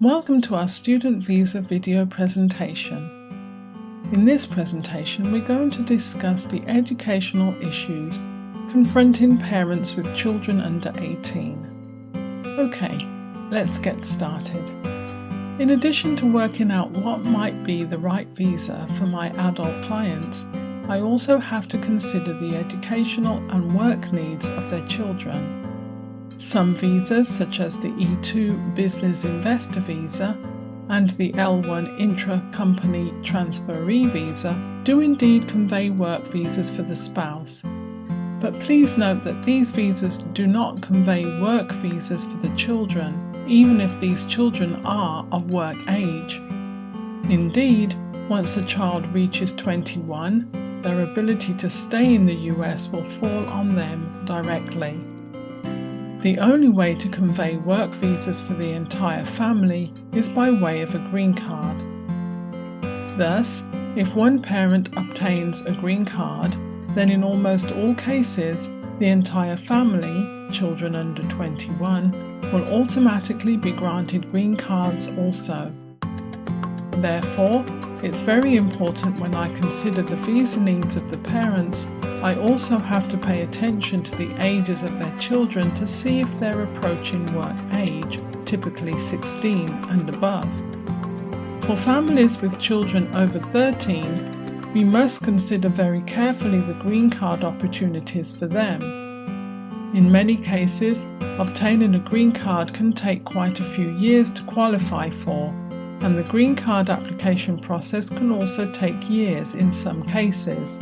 Welcome to our student visa video presentation. In this presentation, we're going to discuss the educational issues confronting parents with children under 18. Okay, let's get started. In addition to working out what might be the right visa for my adult clients, I also have to consider the educational and work needs of their children. Some visas, such as the E2 Business Investor Visa and the L1 Intra-Company Transferee Visa, do indeed convey work visas for the spouse. But please note that these visas do not convey work visas for the children, even if these children are of work age. Indeed, once a child reaches 21, their ability to stay in the US will fall on them directly. The only way to convey work visas for the entire family is by way of a green card. Thus, if one parent obtains a green card, then in almost all cases, the entire family, children under 21, will automatically be granted green cards also. Therefore, it's very important when I consider the visa needs of the parents, I also have to pay attention to the ages of their children to see if they're approaching work age, typically 16 and above. For families with children over 13, we must consider very carefully the green card opportunities for them. In many cases, obtaining a green card can take quite a few years to qualify for, and the green card application process can also take years in some cases.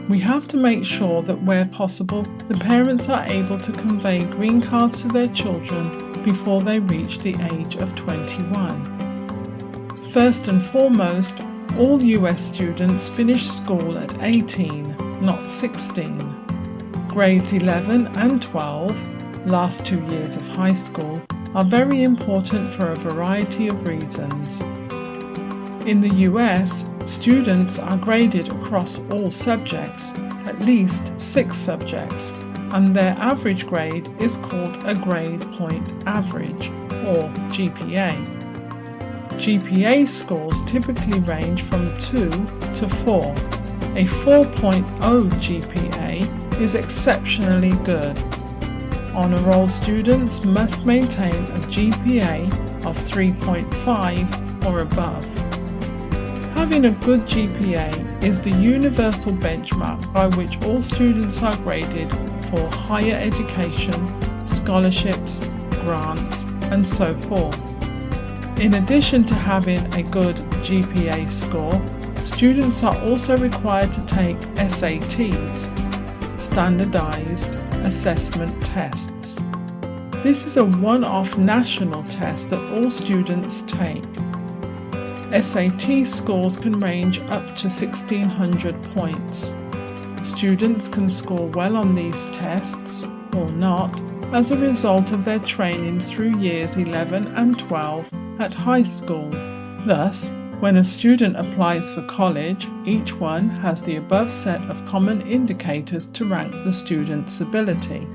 We have to make sure that where possible, the parents are able to convey green cards to their children before they reach the age of 21. First and foremost, all US students finish school at 18, not 16. Grades 11 and 12, last 2 years of high school, are very important for a variety of reasons. In the US, students are graded across all subjects, at least 6 subjects, and their average grade is called a grade point average, or GPA. GPA scores typically range from 2 to 4. A 4.0 GPA is exceptionally good. Honor roll students must maintain a GPA of 3.5 or above. Having a good GPA is the universal benchmark by which all students are graded for higher education, scholarships, grants, and so forth. In addition to having a good GPA score, students are also required to take SATs, standardized assessment tests. This is a one-off national test that all students take. SAT scores can range up to 1,600 points. Students can score well on these tests, or not, as a result of their training through years 11 and 12 at high school. Thus, when a student applies for college, each one has the above set of common indicators to rank the student's ability.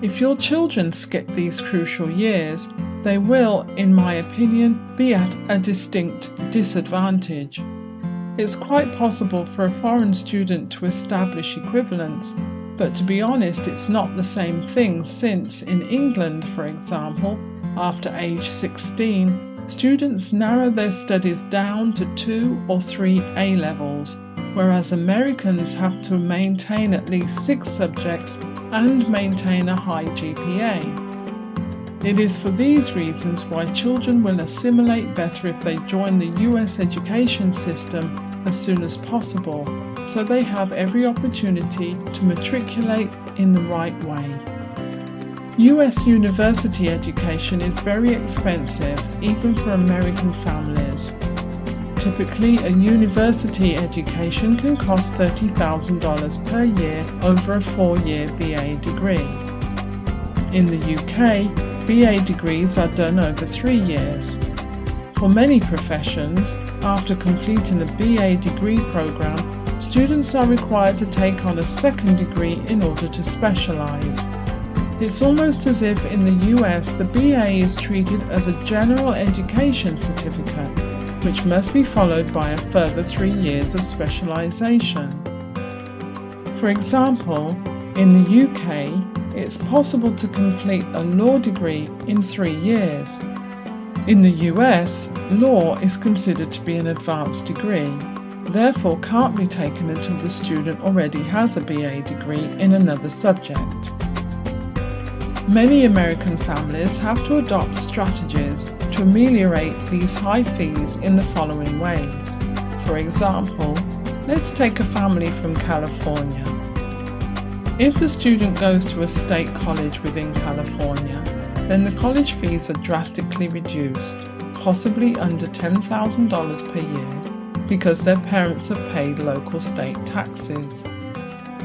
If your children skip these crucial years, they will, in my opinion, be at a distinct disadvantage. It's quite possible for a foreign student to establish equivalence, but to be honest, it's not the same thing since, in England, for example, after age 16, students narrow their studies down to 2 or 3 A-levels, whereas Americans have to maintain at least 6 subjects and maintain a high GPA. It is for these reasons why children will assimilate better if they join the US education system as soon as possible, so they have every opportunity to matriculate in the right way. US university education is very expensive, even for American families. Typically, a university education can cost $30,000 per year over a 4-year BA degree. In the UK, BA degrees are done over 3 years. For many professions, after completing a BA degree program, students are required to take on a second degree in order to specialise. It's almost as if in the US the BA is treated as a general education certificate, which must be followed by a further 3 years of specialisation. For example, in the UK, it's possible to complete a law degree in 3 years. In the US, law is considered to be an advanced degree, therefore can't be taken until the student already has a BA degree in another subject. Many American families have to adopt strategies to ameliorate these high fees in the following ways. For example, let's take a family from California. If the student goes to a state college within California, then the college fees are drastically reduced, possibly under $10,000 per year, because their parents have paid local state taxes.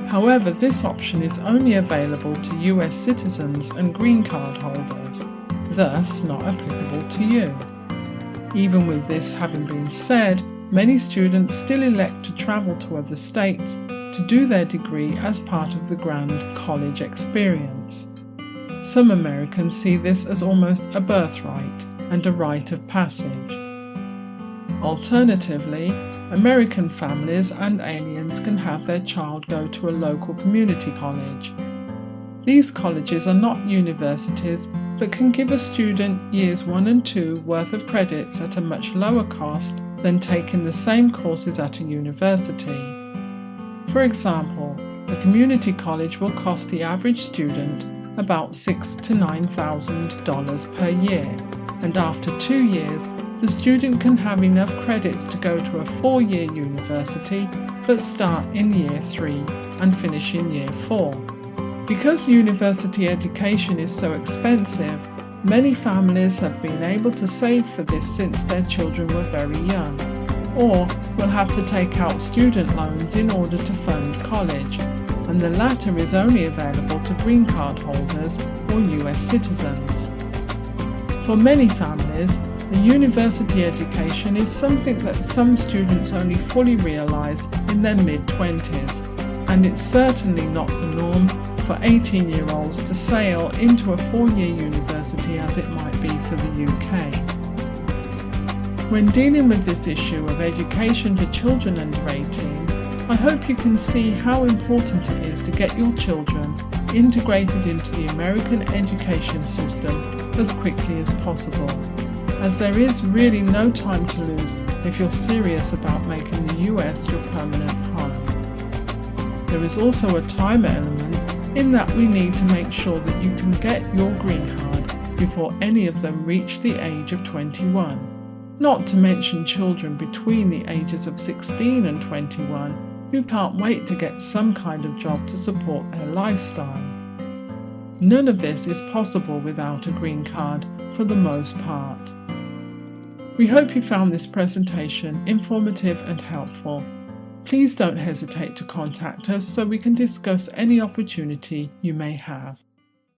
However, this option is only available to US citizens and green card holders, thus not applicable to you. Even with this having been said, many students still elect to travel to other states to do their degree as part of the grand college experience. Some Americans see this as almost a birthright and a rite of passage. Alternatively, American families and aliens can have their child go to a local community college. These colleges are not universities, but can give a student years 1 and 2 worth of credits at a much lower cost than taking the same courses at a university. For example, a community college will cost the average student about $6,000 to $9,000 per year, and after 2 years, the student can have enough credits to go to a 4-year university, but start in year 3 and finish in year 4. Because university education is so expensive, many families have been able to save for this since their children were very young, or will have to take out student loans in order to fund college, and the latter is only available to green card holders or US citizens. For many families, the university education is something that some students only fully realise in their mid-20s, and it's certainly not the norm for 18-year-olds to sail into a 4-year university as it might be for the UK. When dealing with this issue of education for children under 18, I hope you can see how important it is to get your children integrated into the American education system as quickly as possible, as there is really no time to lose if you're serious about making the US your permanent home. There is also a time element in that we need to make sure that you can get your green card before any of them reach the age of 21, not to mention children between the ages of 16 and 21 who can't wait to get some kind of job to support their lifestyle. None of this is possible without a green card for the most part. We hope you found this presentation informative and helpful. Please don't hesitate to contact us so we can discuss any opportunity you may have.